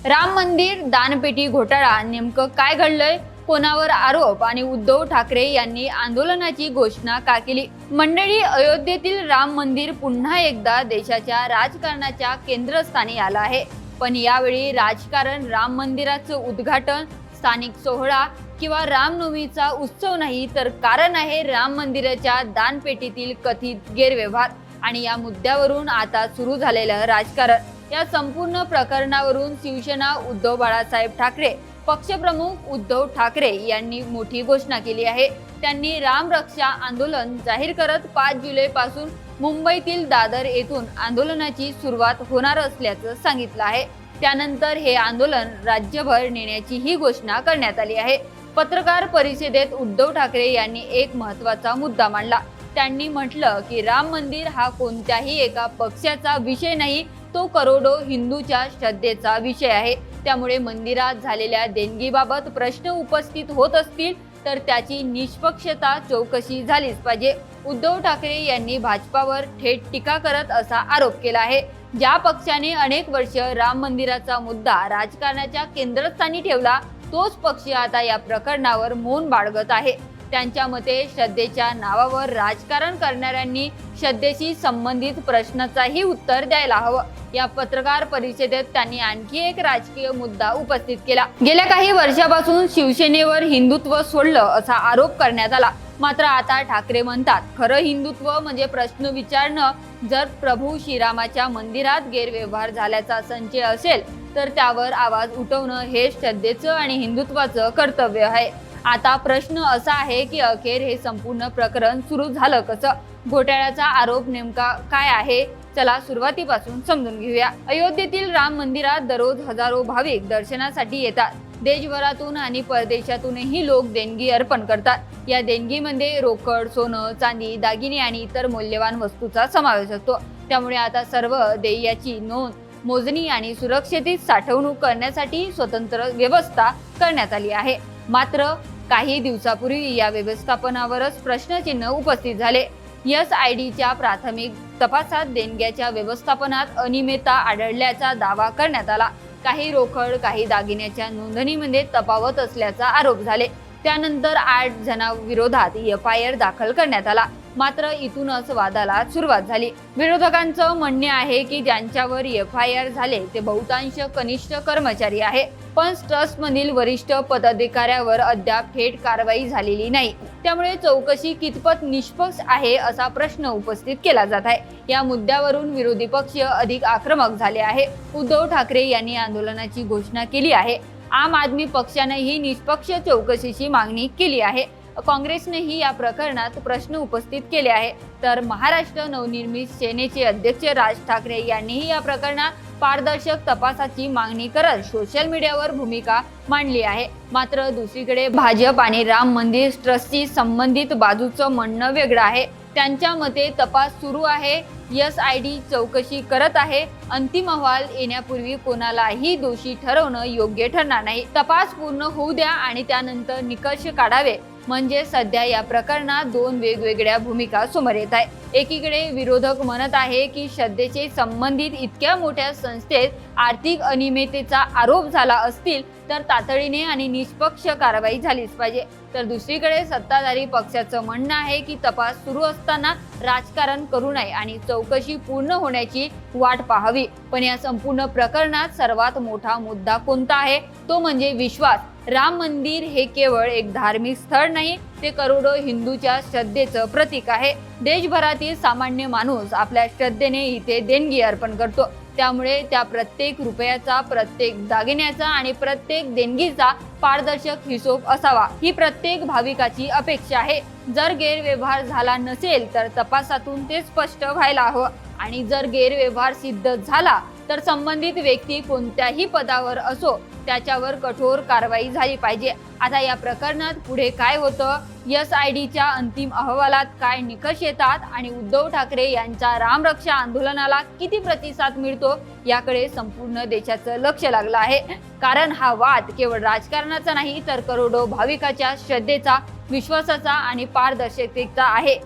राम मंदिर दानपेटी घोटाळा नेमकं काय घडलंय, कोणावर आरोप आणि उद्धव ठाकरे यांनी आंदोलनाची घोषणा का केली? मंडळी, अयोध्येतील राम मंदिर पुन्हा एकदा देशाच्या राजकारणाच्या केंद्रस्थानी आलं आहे. पण यावेळी राजकारण राम मंदिराचं उद्घाटन, स्थानिक सोहळा किंवा रामनवमीचा उत्सव नाही, तर कारण आहे राम मंदिराच्या दानपेटीतील कथित गैरव्यवहार. आणि या मुद्द्यावरून आता सुरू झालेलं राजकारण. या संपूर्ण प्रकरणावरून शिवसेना उद्धव बाळासाहेब ठाकरे पक्षप्रमुख उद्धव ठाकरे यांनी मोठी घोषणा केली आहे. त्यांनी राम रक्षा आंदोलन जाहीर करत 5 जुलै पासून मुंबईतील दादर येथून आंदोलनाची सुरुवात होणार असल्याचं सांगितलं आहे. त्यानंतर हे आंदोलन राज्यभर नेण्याची ही घोषणा करण्यात आली आहे. पत्रकार परिषदेत उद्धव ठाकरे यांनी एक महत्त्वाचा मुद्दा मांडला. त्यांनी म्हटलं की राम मंदिर हा कोणत्याही एका पक्षाचा विषय नाही, तो करोडो हिंदूच्या श्रद्धेचा विषय आहे. त्यामुळे मंदिरात झालेल्या देणगीबाबत प्रश्न उपस्थित होत असतील तर त्याची निष्पक्षता चौकशी झालीच पाहिजे. उद्धव ठाकरे यांनी भाजपावर थेट टीका करत असा आरोप केला आहे. ज्या पक्षाने अनेक वर्ष राम मंदिराचा मुद्दा राजकारणाच्या केंद्रस्थानी ठेवला, तोच पक्ष आता या प्रकरणावर मौन बाळगत आहे. त्यांच्या मते श्रद्धेच्या नावावर राजकारण करणाऱ्यांनी श्रद्धेशी संबंधित प्रश्नाचाही उत्तर द्यायला हवं. या पत्रकार परिषदेत त्यांनी आणखी एक राजकीय मुद्दा उपस्थित केला. गेल्या काही वर्षापासून शिवसेनेवर हिंदुत्व सोडलं असा आरोप करण्यात आला. मात्र आता ठाकरे म्हणतात, खरं हिंदुत्व म्हणजे प्रश्न विचारणं. जर प्रभू श्रीरामाच्या मंदिरात गैरव्यवहार झाल्याचा संशय असेल तर त्यावर आवाज उठवणं हे श्रद्धेचं आणि हिंदुत्वाचं कर्तव्य आहे. आता प्रश्न असा आहे की अखेर हे संपूर्ण प्रकरण सुरू झालं कसं? घोटाळ्याचा आरोप नेमका काय आहे? चला सुरुवातीपासून समजून घेऊया. अयोध्येतील राम मंदिरात दररोज हजारो भाविक दर्शनासाठी येतात. देशभरातून आणि परदेशातूनही लोक देणगी अर्पण करतात. या देणगीमध्ये रोकड, सोनं, चांदी, दागिने आणि इतर मौल्यवान वस्तूचा समावेश असतो. त्यामुळे आता सर्व देयची नोंद, मोजणी आणि सुरक्षित साठवणूक करण्यासाठी स्वतंत्र व्यवस्था करण्यात आली आहे. मात्र काही दिवसापूर्वी या व्यवस्थापनावरच प्रश्नचिन्ह उपस्थित झाले. SIDच्या प्राथमिक तपासात देणग्याच्या व्यवस्थापनात अनियमितता आढळल्याचा दावा करण्यात आला. काही रोकड, काही दागिन्याच्या नोंदणीमध्ये तफावत असल्याचा आरोप झाले. त्यानंतर 8 जणांविरोधात FIR दाखल करण्यात आला. मात्र इथूनच वादाला सुरुवात झाली. विरोधकांचं म्हणणे आहे की ज्यांच्यावर FIR झाले ते बहुतांश कनिष्ठ कर्मचारी आहे, पण ट्रस्टमधील वरिष्ठ पदाधिकाऱ्यावर अद्याप थेट कारवाई झालेली नाही. त्यामुळे चौकशी कितपत निष्पक्ष आहे असा प्रश्न उपस्थित केला जात आहे. या मुद्द्यावरून विरोधी पक्ष अधिक आक्रमक झाले आहे. उद्धव ठाकरे यांनी आंदोलनाची घोषणा केली आहे. आम आदमी पक्षानेही निष्पक्ष चौकशीची मागणी केली आहे. काँग्रेसनेही या प्रकरणात प्रश्न उपस्थित केले आहे. तर महाराष्ट्र नवनिर्मित सेनेचे अध्यक्ष राज ठाकरे यांनीही या प्रकरणात पारदर्शक तपासाची मागणी करत सोशल मीडियावर भूमिका मांडली आहे. मात्र दुसरीकडे भाजप आणि राम मंदिर ट्रस्टशी संबंधित बाजूचं म्हणणं वेगळं आहे. त्यांच्या मते तपास सुरू आहे, SID चौकशी करत आहे. अंतिम अहवाल येण्यापूर्वी कोणालाही दोषी ठरवणं योग्य ठरणार नाही. तपास पूर्ण होऊ द्या आणि त्यानंतर निकष काढावे. म्हणजे सध्या या प्रकरणात 2 वेगवेगळ्या भूमिका समोर येत आहे. एकीकडे विरोधक म्हणत आहे की श्रद्धेशी संबंधित इतक्या मोठ्या संस्थेत आर्थिक अनियमिततेचा आरोप झाला असतील तर तातडीने आणि निष्पक्ष कारवाई झालीच पाहिजे. तर दुसरीकडे सत्ताधारी पक्षाचं म्हणणं आहे की तपास सुरू असताना राजकारण करू नये आणि चौकशी पूर्ण होण्याची वाट पाहावी. पण या संपूर्ण प्रकरणात सर्वात मोठा मुद्दा कोणता आहे? तो म्हणजे विश्वास. राम मंदिर हे केवळ एक धार्मिक स्थळ नाही, ते करोडो हिंदूच्या श्रद्धेचं प्रतीक आहे. देशभरातील सामान्य माणूस आपल्या श्रद्धेने इथे देणगी अर्पण करतो. त्यामुळे त्या प्रत्येक रुपयाचा, प्रत्येक दागिन्याचा आणि प्रत्येक देणगीचा पारदर्शक हिशोब असावा, ही प्रत्येक भाविकाची अपेक्षा आहे. जर गैरव्यवहार झाला नसेल तर तपासातून ते स्पष्ट व्हायला हवं. आणि जर गैरव्यवहार सिद्ध झाला तर संबंधित व्यक्ती कोणत्याही पदावर असो त्याच्यावर कठोर कारवाई झाली पाहिजे. आता या प्रकरणात पुढे काय होतं, SIDच्या अंतिम अहवालात काय निकष येतात आणि उद्धव ठाकरे यांच्या रामरक्षा आंदोलनाला किती प्रतिसाद मिळतो, याकडे संपूर्ण देशाचं लक्ष लागलं आहे. कारण हा वाद केवळ राजकारणाचा नाही, तर करोडो भाविकाच्या श्रद्धेचा, विश्वासाचा आणि पारदर्शकतेचा आहे.